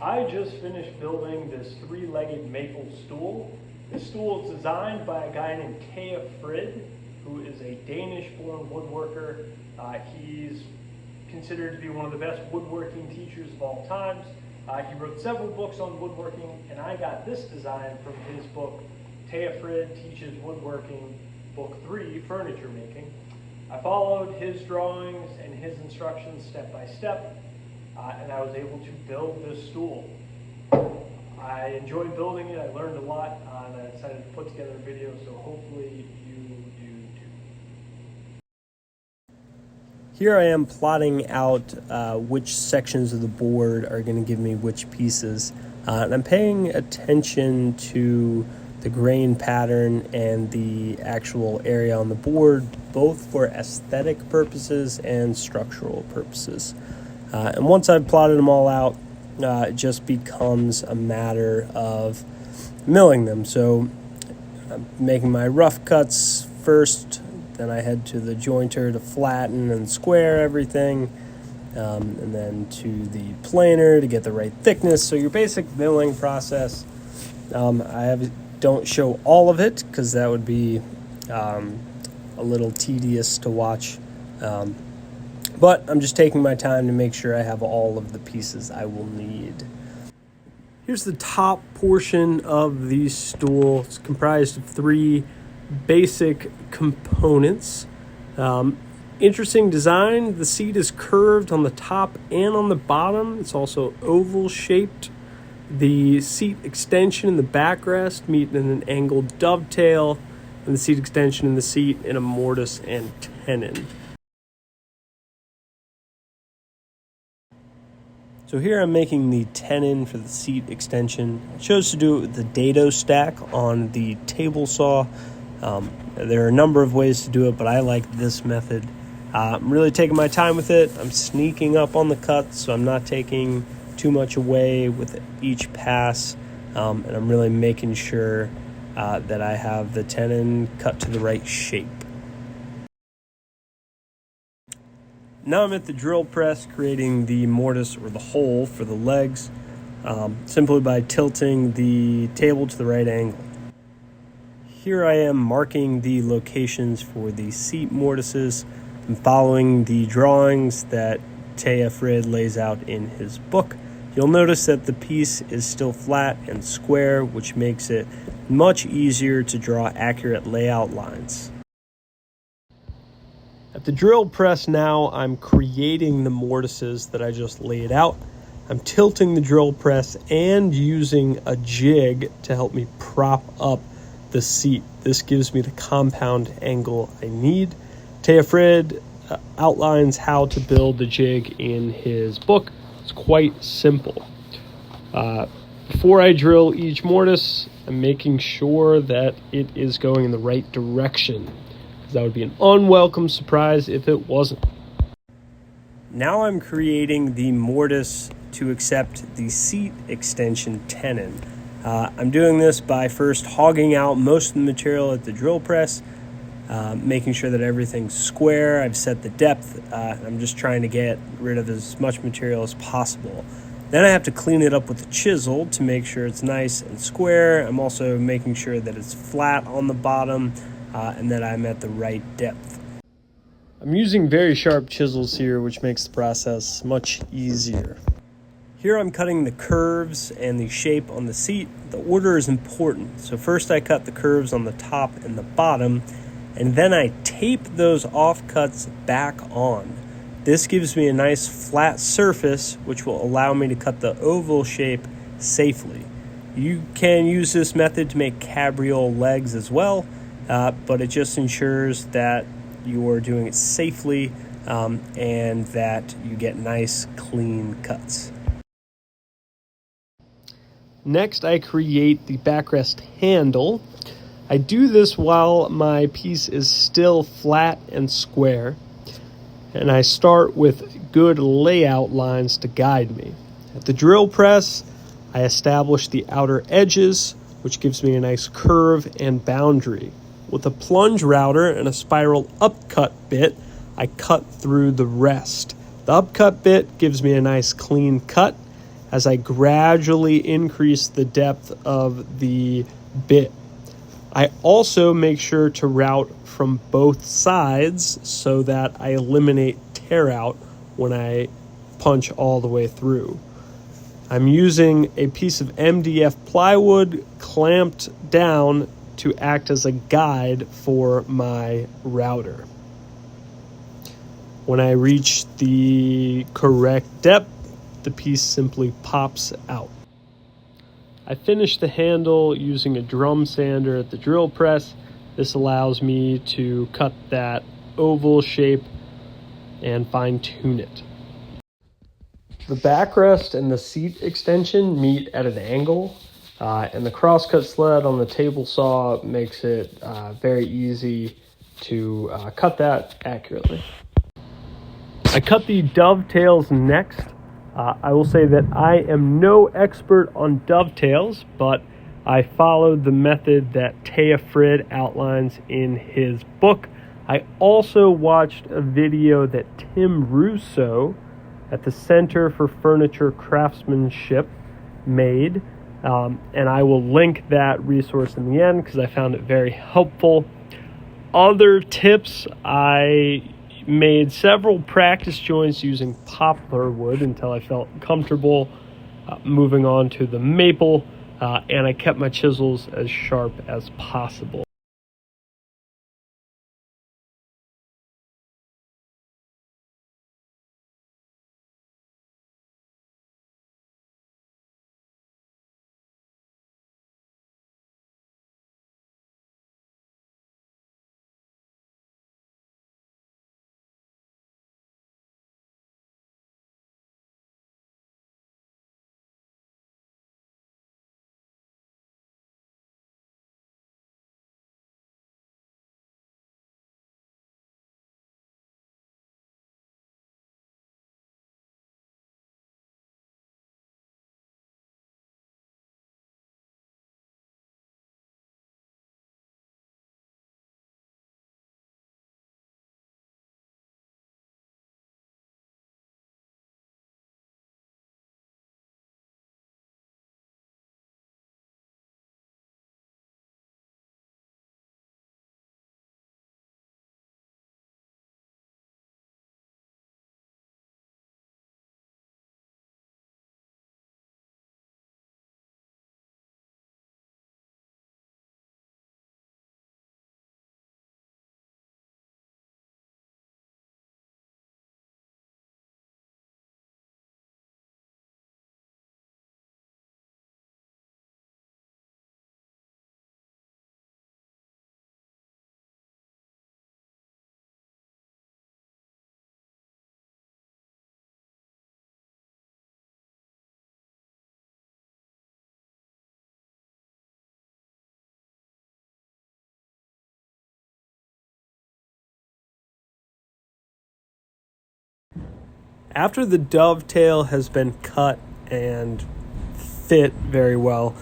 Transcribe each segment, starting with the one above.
I just finished building this three-legged maple stool. This stool is designed by a guy named Tage Frid, who is a Danish-born woodworker. He's considered to be one of the best woodworking teachers of all times. He wrote several books on woodworking, and I got this design from his book, Tage Frid Teaches Woodworking, Book 3, Furniture Making. I followed his drawings and his instructions step by step, and I was able to build this stool. I enjoyed building it, I learned a lot, and I decided to put together a video, so hopefully you do too. Here I am plotting out which sections of the board are going to give me which pieces, and I'm paying attention to the grain pattern and the actual area on the board, both for aesthetic purposes and structural purposes. And once I've plotted them all out, it just becomes a matter of milling them. So I'm making my rough cuts first, then I head to the jointer to flatten and square everything, and then to the planer to get the right thickness. So your basic milling process, don't show all of it because that would be a little tedious to watch. But I'm just taking my time to make sure I have all of the pieces I will need. Here's the top portion of the stool. It's comprised of three basic components. Interesting design. The seat is curved on the top and on the bottom. It's also oval shaped. The seat extension and the backrest meet in an angled dovetail, and the seat extension and the seat in a mortise and tenon. So here I'm making the tenon for the seat extension. I chose to do it with the dado stack on the table saw. There are a number of ways to do it, but I like this method. I'm really taking my time with it. I'm sneaking up on the cuts, so I'm not taking too much away with each pass, and I'm really making sure that I have the tenon cut to the right shape. Now I'm at the drill press creating the mortise or the hole for the legs, simply by tilting the table to the right angle. Here I am marking the locations for the seat mortises and following the drawings that Tage Frid lays out in his book. You'll notice that the piece is still flat and square, which makes it much easier to draw accurate layout lines. At the drill press now, I'm creating the mortises that I just laid out. I'm tilting the drill press and using a jig to help me prop up the seat. This gives me the compound angle I need. Tage Frid outlines how to build the jig in his book. It's quite simple. Before I drill each mortise, I'm making sure that it is going in the right direction. That would be an unwelcome surprise if it wasn't. Now I'm creating the mortise to accept the seat extension tenon. I'm doing this by first hogging out most of the material at the drill press, making sure that everything's square. I've set the depth. I'm just trying to get rid of as much material as possible. Then I have to clean it up with a chisel to make sure it's nice and square. I'm also making sure that it's flat on the bottom, and that I'm at the right depth. I'm using very sharp chisels here, which makes the process much easier. Here I'm cutting the curves and the shape on the seat. The order is important. So first I cut the curves on the top and the bottom, and then I tape those offcuts back on. This gives me a nice flat surface, which will allow me to cut the oval shape safely. You can use this method to make cabriole legs as well, but it just ensures that you're doing it safely and that you get nice, clean cuts. Next, I create the backrest handle. I do this while my piece is still flat and square, and I start with good layout lines to guide me. At the drill press, I establish the outer edges, which gives me a nice curve and boundary. With a plunge router and a spiral upcut bit, I cut through the rest. The upcut bit gives me a nice clean cut. as I gradually increase the depth of the bit. I also make sure to route from both sides so that I eliminate tear out when I punch all the way through. I'm using a piece of MDF plywood clamped down to act as a guide for my router. When I reach the correct depth, the piece simply pops out. I finished the handle using a drum sander at the drill press. This allows me to cut that oval shape and fine tune it. The backrest and the seat extension meet at an angle, and the crosscut sled on the table saw makes it very easy to cut that accurately. I cut the dovetails next. I will say that I am no expert on dovetails, but I followed the method that Tage Frid outlines in his book. I also watched a video that Tim Russo at the Center for Furniture Craftsmanship made, and I will link that resource in the end because I found it very helpful. Other tips, I made several practice joints using poplar wood until I felt comfortable moving on to the maple, and I kept my chisels as sharp as possible. After the dovetail has been cut and fit very well,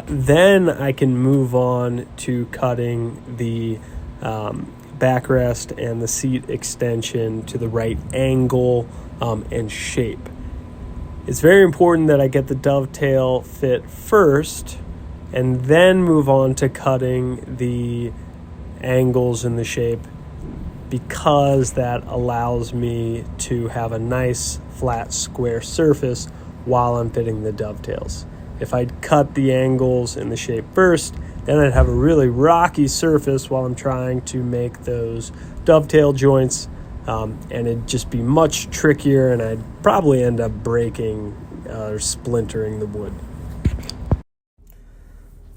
then I can move on to cutting the backrest and the seat extension to the right angle and shape. It's very important that I get the dovetail fit first and then move on to cutting the angles and the shape, because that allows me to have a nice flat square surface while I'm fitting the dovetails. If I'd cut the angles and the shape first, then I'd have a really rocky surface while I'm trying to make those dovetail joints, and it'd just be much trickier, and I'd probably end up breaking or splintering the wood.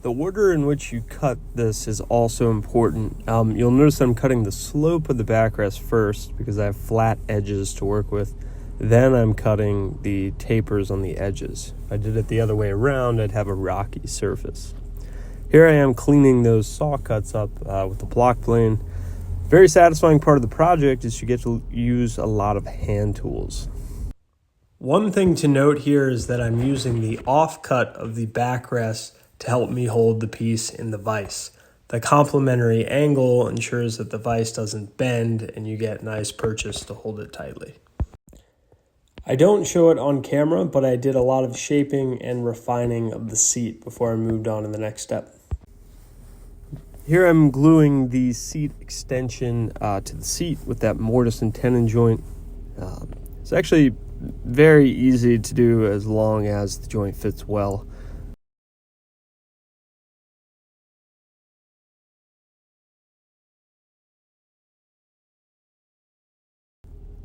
The order in which you cut this is also important. You'll notice that I'm cutting the slope of the backrest first because I have flat edges to work with. Then I'm cutting the tapers on the edges. If I did it the other way around, I'd have a rocky surface. Here I am cleaning those saw cuts up with the block plane. Very satisfying part of the project is you get to use a lot of hand tools. One thing to note here is that I'm using the offcut of the backrest to help me hold the piece in the vise. The complementary angle ensures that the vise doesn't bend and you get nice purchase to hold it tightly. I don't show it on camera, but I did a lot of shaping and refining of the seat before I moved on to the next step. Here I'm gluing the seat extension to the seat with that mortise and tenon joint. It's actually very easy to do as long as the joint fits well.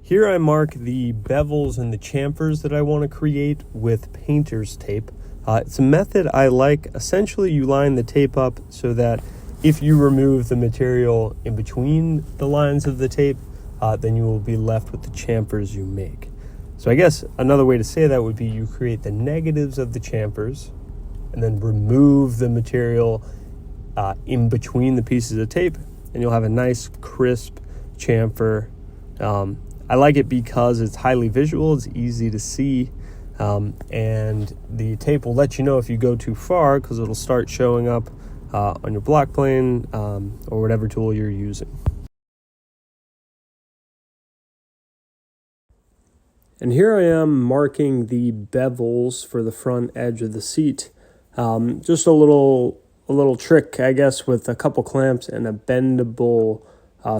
Here I mark the bevels and the chamfers that I want to create with painter's tape. It's a method I like. Essentially, you line the tape up so that if you remove the material in between the lines of the tape, then you will be left with the chamfers you make. So I guess another way to say that would be you create the negatives of the chamfers and then remove the material in between the pieces of tape, and you'll have a nice crisp chamfer. I like it because it's highly visual, it's easy to see, and the tape will let you know if you go too far because it'll start showing up on your block plane or whatever tool you're using. And here I am marking the bevels for the front edge of the seat. Just a little trick, I guess, with a couple clamps and a bendable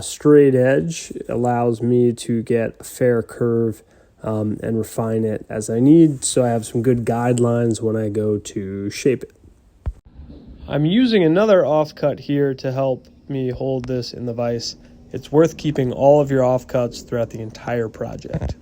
straight edge allows me to get a fair curve and refine it as I need, so I have some good guidelines when I go to shape it. I'm using another offcut here to help me hold this in the vise. It's worth keeping all of your offcuts throughout the entire project.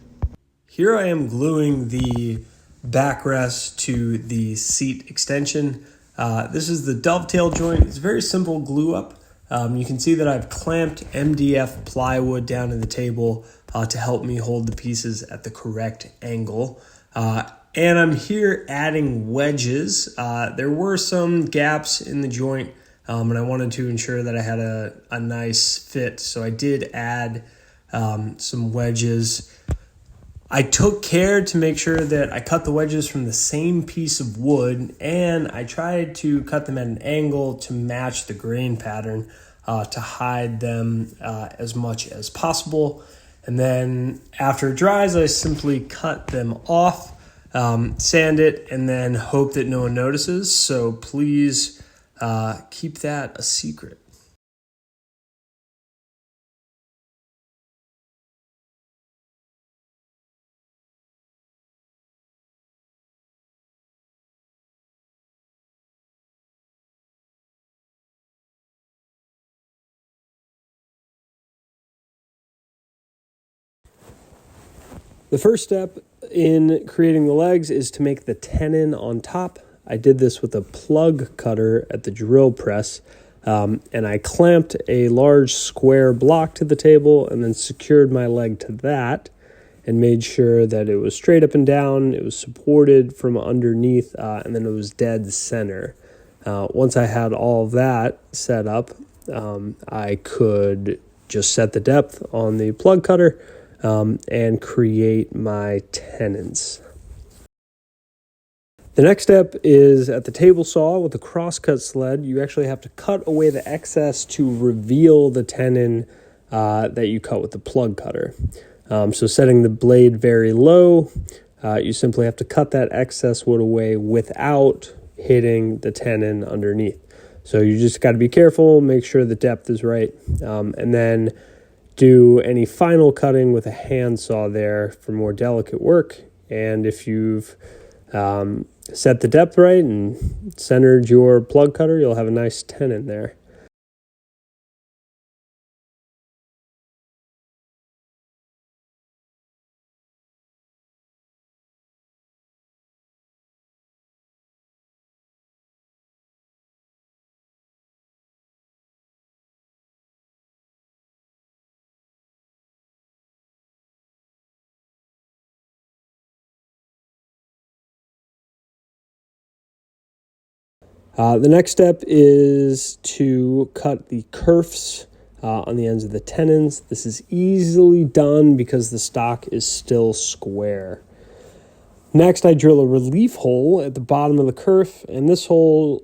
Here I am gluing the backrest to the seat extension. This is the dovetail joint. It's a very simple glue up. You can see that I've clamped MDF plywood down to the table to help me hold the pieces at the correct angle. And I'm here adding wedges. There were some gaps in the joint, and I wanted to ensure that I had a nice fit, so I did add some wedges. I took care to make sure that I cut the wedges from the same piece of wood, and I tried to cut them at an angle to match the grain pattern to hide them as much as possible. And then after it dries, I simply cut them off, sand it, and then hope that no one notices. So please keep that a secret. The first step in creating the legs is to make the tenon on top. I did this with a plug cutter at the drill press, and I clamped a large square block to the table and then secured my leg to that and made sure that it was straight up and down, it was supported from underneath, and then it was dead center. Once I had all of that set up, I could just set the depth on the plug cutter and create my tenons. The next step is at the table saw with the crosscut sled. You actually have to cut away the excess to reveal the tenon that you cut with the plug cutter. So setting the blade very low, you simply have to cut that excess wood away without hitting the tenon underneath. So you just got to be careful, make sure the depth is right, and then do any final cutting with a handsaw there for more delicate work. And if you've set the depth right and centered your plug cutter, you'll have a nice tenon there. The next step is to cut the kerfs on the ends of the tenons. This is easily done because the stock is still square. Next, I drill a relief hole at the bottom of the kerf, and this hole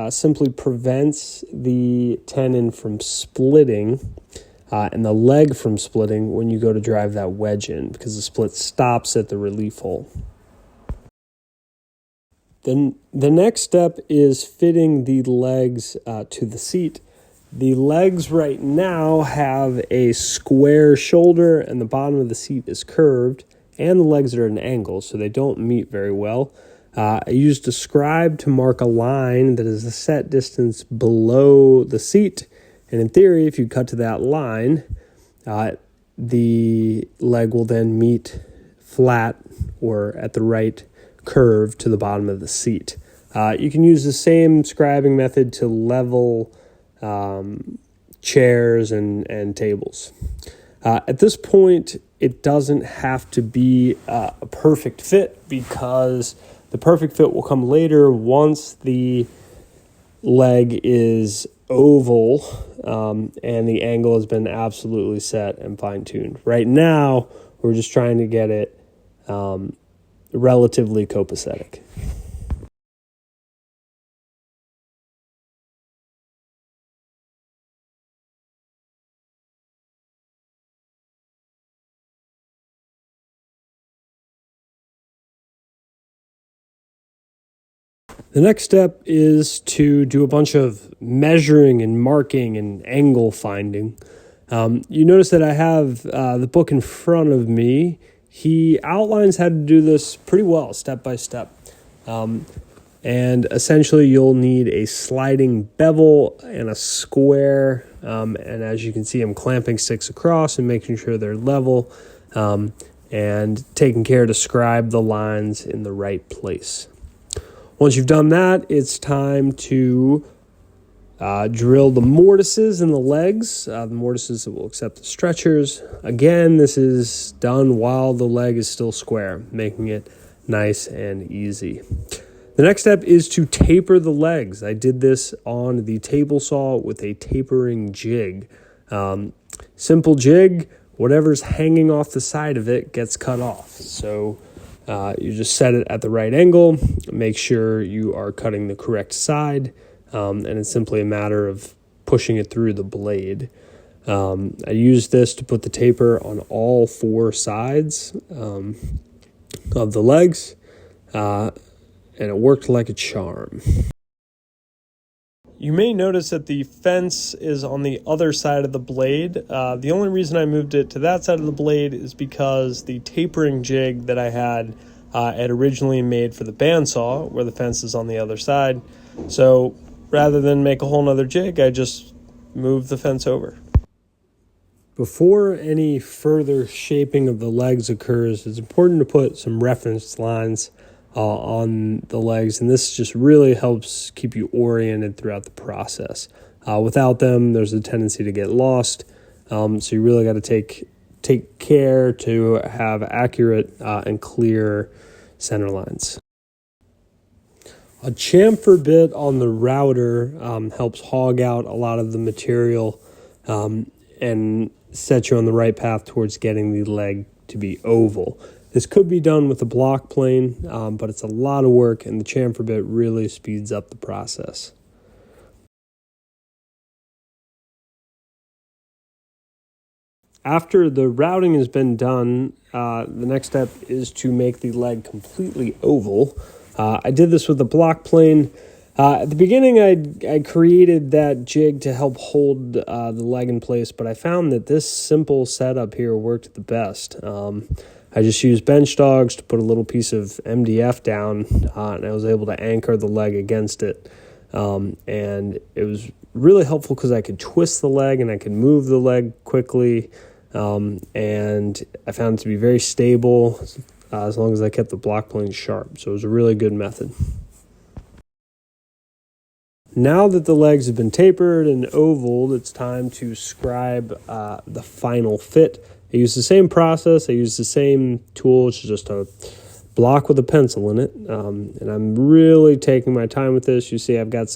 simply prevents the tenon from splitting. and the leg from splitting when you go to drive that wedge in, because the split stops at the relief hole. Then the next step is fitting the legs to the seat. The legs right now have a square shoulder and the bottom of the seat is curved, and the legs are at an angle, so they don't meet very well. I used a scribe to mark a line that is a set distance below the seat, and in theory, if you cut to that line, the leg will then meet flat or at the right curve to the bottom of the seat. You can use the same scribing method to level chairs and tables. At this point, it doesn't have to be a perfect fit, because the perfect fit will come later once the leg is oval and the angle has been absolutely set and fine-tuned. Right now, we're just trying to get it relatively copacetic. The next step is to do a bunch of measuring and marking and angle finding. You notice that I have the book in front of me. He outlines how to do this pretty well, step by step. And essentially you'll need a sliding bevel and a square. And as you can see, I'm clamping sticks across and making sure they're level, and taking care to scribe the lines in the right place. Once you've done that, it's time to drill the mortises in the legs, the mortises that will accept the stretchers. Again, this is done while the leg is still square, making it nice and easy. The next step is to taper the legs. I did this on the table saw with a tapering jig. Simple jig, whatever's hanging off the side of it gets cut off. So you just set it at the right angle, make sure you are cutting the correct side, and it's simply a matter of pushing it through the blade. I used this to put the taper on all four sides of the legs, and it worked like a charm. You may notice that the fence is on the other side of the blade. The only reason I moved it to that side of the blade is because the tapering jig that I had originally made for the bandsaw, where the fence is on the other side. So rather than make a whole nother jig, I just moved the fence over. Before any further shaping of the legs occurs, it's important to put some reference lines on the legs, and this just really helps keep you oriented throughout the process. Without them, there's a tendency to get lost, so you really got to take care to have accurate and clear center lines. A chamfer bit on the router helps hog out a lot of the material and set you on the right path towards getting the leg to be oval. This could be done with a block plane, but it's a lot of work, and the chamfer bit really speeds up the process. After the routing has been done, the next step is to make the leg completely oval. I did this with a block plane. At the beginning, I created that jig to help hold the leg in place, but I found that this simple setup here worked the best. I just used bench dogs to put a little piece of MDF down, and I was able to anchor the leg against it. And it was really helpful because I could twist the leg and I could move the leg quickly. And I found it to be very stable as long as I kept the block plane sharp. So it was a really good method. Now that the legs have been tapered and ovaled, it's time to scribe the final fit. I use the same process. I use the same tool. It's just a block with a pencil in it. And I'm really taking my time with this. You see I've got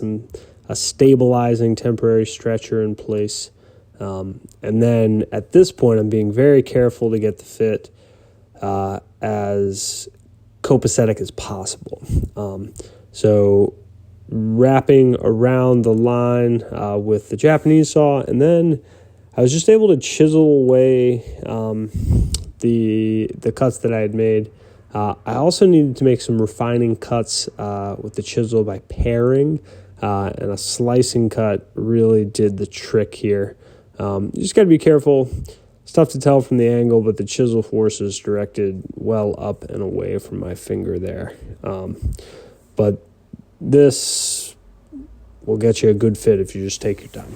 a stabilizing temporary stretcher in place. And then at this point, I'm being very careful to get the fit as copacetic as possible. So wrapping around the line with the Japanese saw, and then I was just able to chisel away the cuts that I had made. I also needed to make some refining cuts with the chisel by pairing, and a slicing cut really did the trick here. You just got to be careful. It's tough to tell from the angle, but the chisel force is directed well up and away from my finger there. But this will get you a good fit if you just take your time.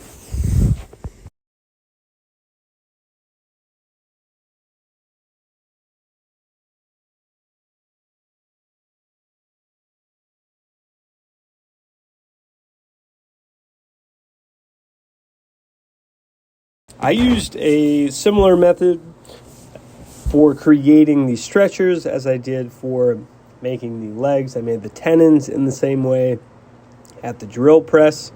I used a similar method for creating the stretchers as I did for making the legs. I made the tenons in the same way at the drill press.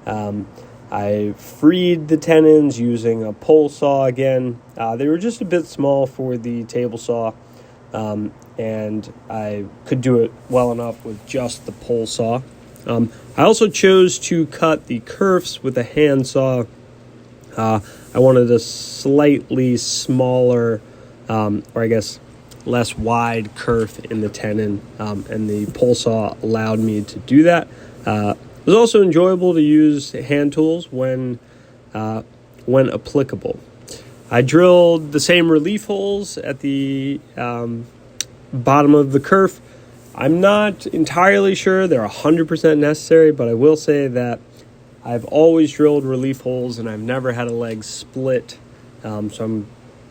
I freed the tenons using a pole saw again. They were just a bit small for the table saw, and I could do it well enough with just the pole saw. I also chose to cut the kerfs with a hand saw. I wanted a slightly smaller, or I guess less wide kerf in the tenon, and the pole saw allowed me to do that. It was also enjoyable to use hand tools when applicable. I drilled the same relief holes at the bottom of the kerf. I'm not entirely sure they're 100% necessary, but I will say that I've always drilled relief holes and I've never had a leg split, so I'm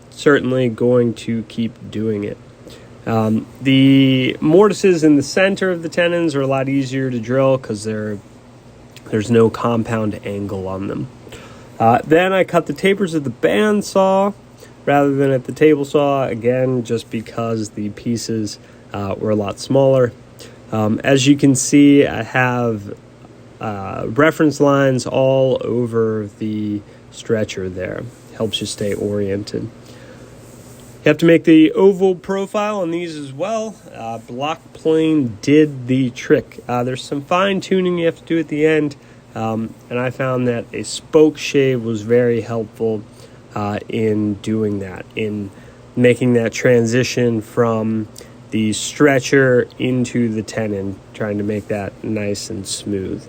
certainly going to keep doing it. The mortises in the center of the tenons are a lot easier to drill because there's no compound angle on them. Then I cut the tapers at the band saw rather than at the table saw, again, just because the pieces were a lot smaller. As you can see, I have reference lines all over the stretcher there. Helps you stay oriented. You have to make the oval profile on these as well. Block plane did the trick. There's some fine tuning you have to do at the end, and I found that a spoke shave was very helpful in doing that, in making that transition from the stretcher into the tenon, trying to make that nice and smooth.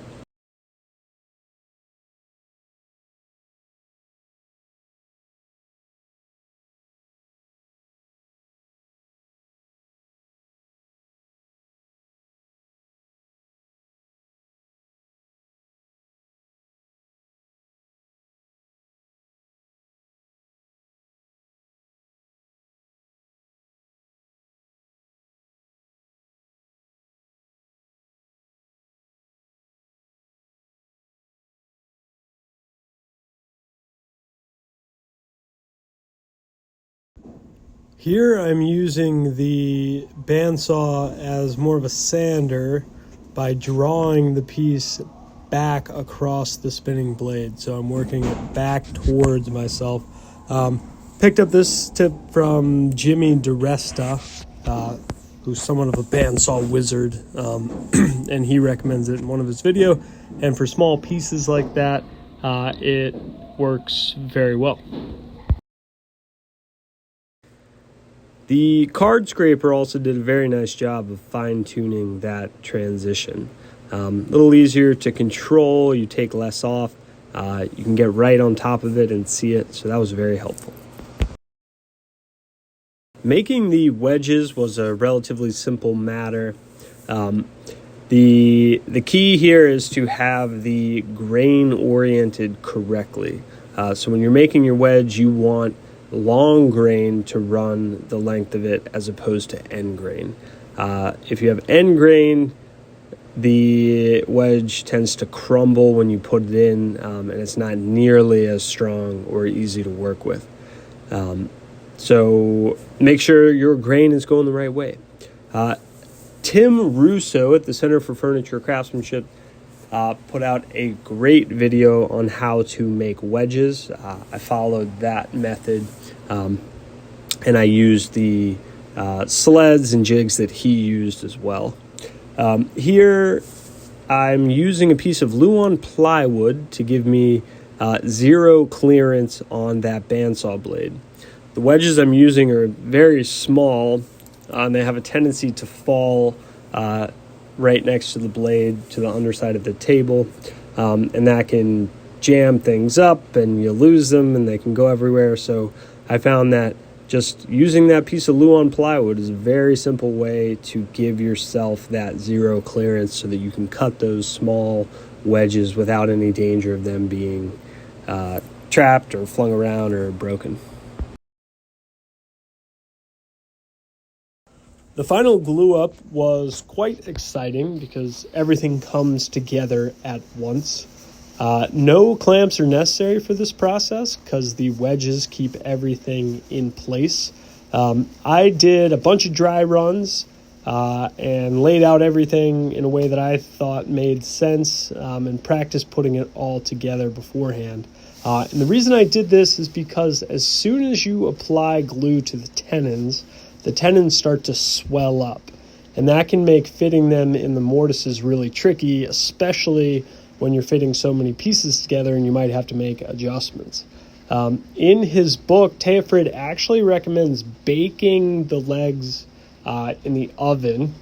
Here I'm using the bandsaw as more of a sander by drawing the piece back across the spinning blade. So I'm working it back towards myself. Picked up this tip from Jimmy DiResta, who's somewhat of a bandsaw wizard, and he recommends it in one of his videos. And for small pieces like that, it works very well. The card scraper also did a very nice job of fine-tuning that transition. A little easier to control, you take less off, you can get right on top of it and see it, so that was very helpful. Making the wedges was a relatively simple matter. The key here is to have the grain oriented correctly. So when you're making your wedge, you want long grain to run the length of it as opposed to end grain. If you have end grain, the wedge tends to crumble when you put it in, and it's not nearly as strong or easy to work with. So make sure your grain is going the right way. Tim Russo at the Center for Furniture Craftsmanship put out a great video on how to make wedges. I followed that method, and I used the sleds and jigs that he used as well. Here I'm using a piece of Luan plywood to give me zero clearance on that bandsaw blade. The wedges I'm using are very small, and they have a tendency to fall right next to the blade, to the underside of the table, and that can jam things up, and you lose them, and they can go everywhere. So I found that just using that piece of Luan plywood is a very simple way to give yourself that zero clearance so that you can cut those small wedges without any danger of them being trapped or flung around or broken. The final glue up was quite exciting because everything comes together at once. No clamps are necessary for this process because the wedges keep everything in place. I did a bunch of dry runs and laid out everything in a way that I thought made sense and practiced putting it all together beforehand. And the reason I did this is because as soon as you apply glue to the tenons start to swell up. And that can make fitting them in the mortises really tricky, especially when you're fitting so many pieces together and you might have to make adjustments. In his book, Tage Frid actually recommends baking the legs in the oven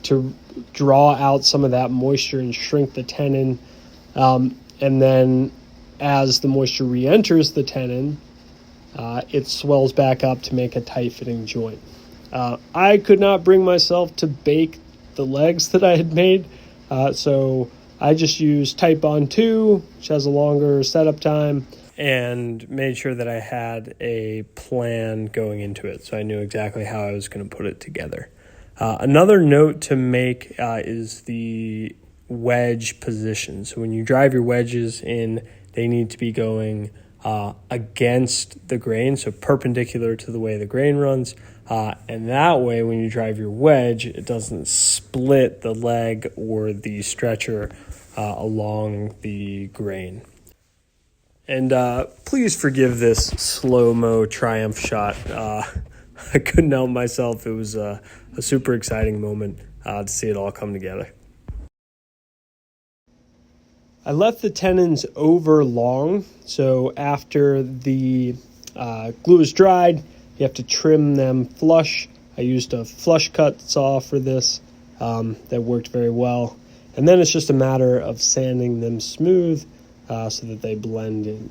to draw out some of that moisture and shrink the tenon. And then as the moisture re-enters the tenon, it swells back up to make a tight-fitting joint. I could not bring myself to bake the legs that I had made, so I just used Titebond 2, which has a longer setup time, and made sure that I had a plan going into it, so I knew exactly how I was going to put it together. Another note to make is the wedge position. So when you drive your wedges in, they need to be going against the grain, so perpendicular to the way the grain runs. And that way, when you drive your wedge, it doesn't split the leg or the stretcher along the grain. And please forgive this slow-mo triumph shot. I couldn't help myself. It was a super exciting moment to see it all come together. I left the tenons over long, so after the glue is dried, you have to trim them flush. I used a flush cut saw for this. That worked very well. And then it's just a matter of sanding them smooth so that they blend in.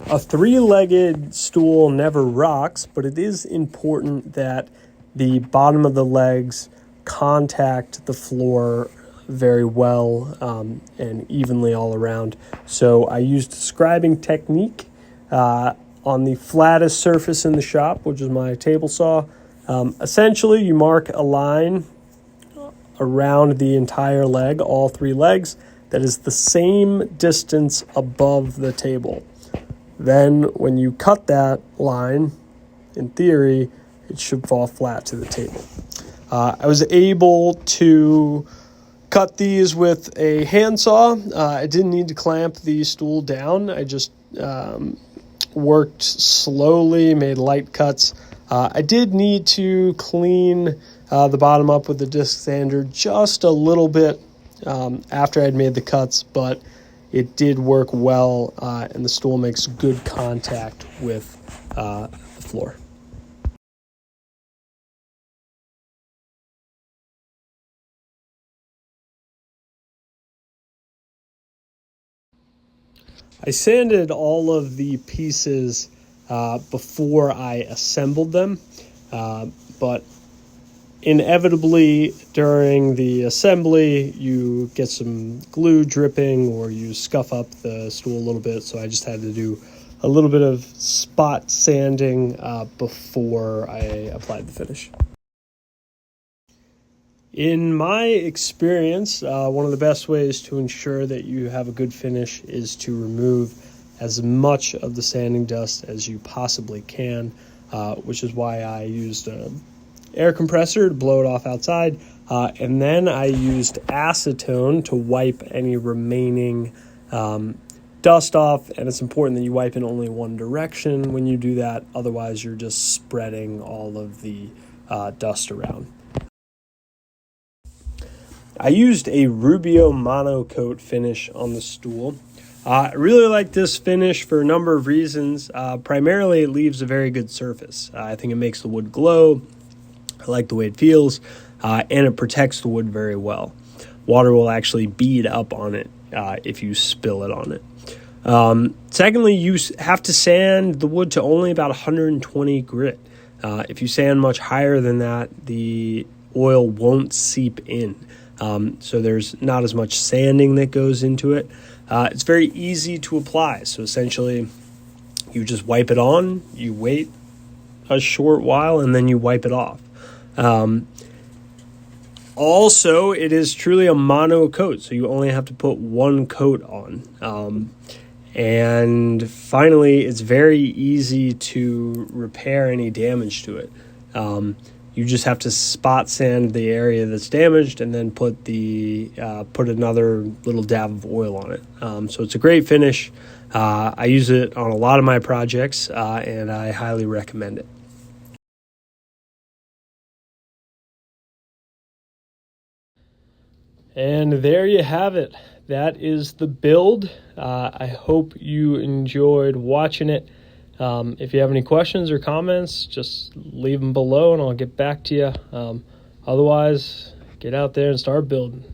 A three-legged stool never rocks, but it is important that the bottom of the legs contact the floor very well and evenly all around. So I used a scribing technique on the flattest surface in the shop, which is my table saw. Essentially, you mark a line around the entire leg, all three legs, that is the same distance above the table. Then when you cut that line, in theory, it should fall flat to the table. I was able to cut these with a handsaw. I didn't need to clamp the stool down. I just worked slowly, made light cuts. I did need to clean the bottom up with the disc sander just a little bit after I'd made the cuts, but it did work well, and the stool makes good contact with the floor. I sanded all of the pieces before I assembled them, but inevitably during the assembly you get some glue dripping or you scuff up the stool a little bit, so I just had to do a little bit of spot sanding before I applied the finish. In my experience, one of the best ways to ensure that you have a good finish is to remove as much of the sanding dust as you possibly can, which is why I used an air compressor to blow it off outside, and then I used acetone to wipe any remaining dust off, and it's important that you wipe in only one direction when you do that, otherwise you're just spreading all of the dust around. I used a Rubio monocoat finish on the stool. I really like this finish for a number of reasons. Primarily, it leaves a very good surface. I think it makes the wood glow. I like the way it feels, and it protects the wood very well. Water will actually bead up on it if you spill it on it. Secondly, you have to sand the wood to only about 120 grit. If you sand much higher than that, the oil won't seep in. So there's not as much sanding that goes into it. It's very easy to apply. So essentially, you just wipe it on, you wait a short while, and then you wipe it off. Also, it is truly a mono coat, so you only have to put one coat on. And finally, it's very easy to repair any damage to it. You just have to spot sand the area that's damaged and then put another little dab of oil on it. So it's a great finish. I use it on a lot of my projects, and I highly recommend it. And there you have it. That is the build. I hope you enjoyed watching it. If you have any questions or comments, just leave them below and I'll get back to you. Otherwise, get out there and start building.